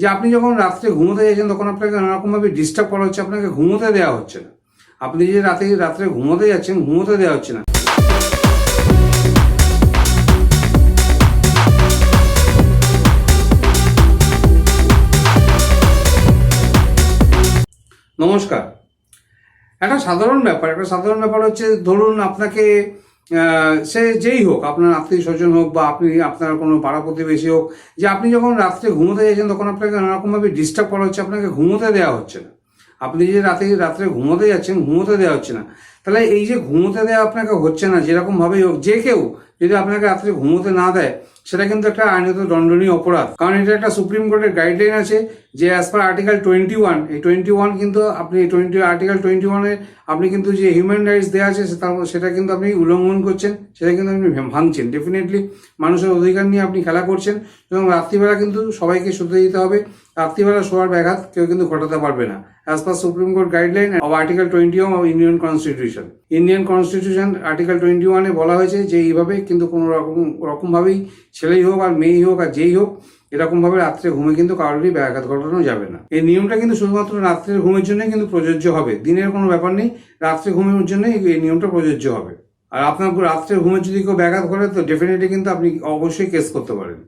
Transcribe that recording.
যে আপনি যখন রাত্রে ঘুমোতে যাচ্ছেন তখন আপনাকে নানারকমভাবে ডিস্টার্ব করা হচ্ছে, আপনাকে ঘুমোতে দেওয়া হচ্ছে না। আপনি যে রাত্রে ঘুমোতে যাচ্ছেন, ঘুমোতে দেওয়া হচ্ছে না। নমস্কার। একটা সাধারণ ব্যাপার হচ্ছে, ধরুন আপনাকে সে যেই হোক, আপনার আত্মীয় স্বজন হোক বা আপনি আপনার কোনো পাড়া প্রতিবেশী হোক, যে আপনি যখন রাত্রে ঘুমোতে যাচ্ছেন তখন আপনাকে নানারকমভাবে ডিস্টার্ব করা হচ্ছে, আপনাকে ঘুমোতে দেওয়া হচ্ছে না। আপনি যে রাত্রে ঘুমোতে যাচ্ছেন, ঘুমোতে দেওয়া হচ্ছে না। তাহলে এই যে ঘুমোতে দেওয়া আপনাকে হচ্ছে না, যেরকমভাবেই হোক, যে কেউ যদি আপনাকে রাত্রে ঘুমোতে না দেয়, সেটা কিন্তু একটা আইনত দণ্ডনীয় অপরাধ। কারণ এটা একটা সুপ্রিম কোর্টের গাইডলাইন আছে যে অ্যাজ পার আর্টিকেল 21, এই 21 কিন্তু আপনি আর্টিকেল 21-এ আপনি কিন্তু যে হিউম্যান রাইটস দেওয়া আছে সেটা কিন্তু আপনি উল্লঙ্ঘন করছেন, সেটা কিন্তু আপনি ভাঙছেন। ডেফিনেটলি মানুষের অধিকার নিয়ে আপনি খেলা করছেন, এবং রাত্রিবেলা কিন্তু সবাইকে শুতে দিতে হবে। রাত্রিবেলা শোয়ার ব্যাঘাত কেউ কিন্তু ঘটাতে পারবে না, as per supreme court guideline of article 21 of Indian constitution. Article 21-এ বলা হয়েছে যে এইভাবে কিন্তু কোনো রকমভাবেই ছেলেই হোক আর মেয়েই হোক আর যেই হোক, এরকমভাবে রাত্রে ঘুমে কিন্তু কারোরই ব্যাঘাত ঘটানো যাবে না। এই নিয়মটা কিন্তু শুধুমাত্র রাত্রের ঘুমের জন্যই কিন্তু প্রযোজ্য হবে, দিনের কোনো ব্যাপার নেই। রাত্রে ঘুমের জন্যই এই নিয়মটা প্রযোজ্য হবে। আর আপনার রাত্রে ঘুমের যদি কেউ ব্যাঘাত করে, তো ডেফিনেটলি কিন্তু আপনি অবশ্যই কেস করতে পারেন।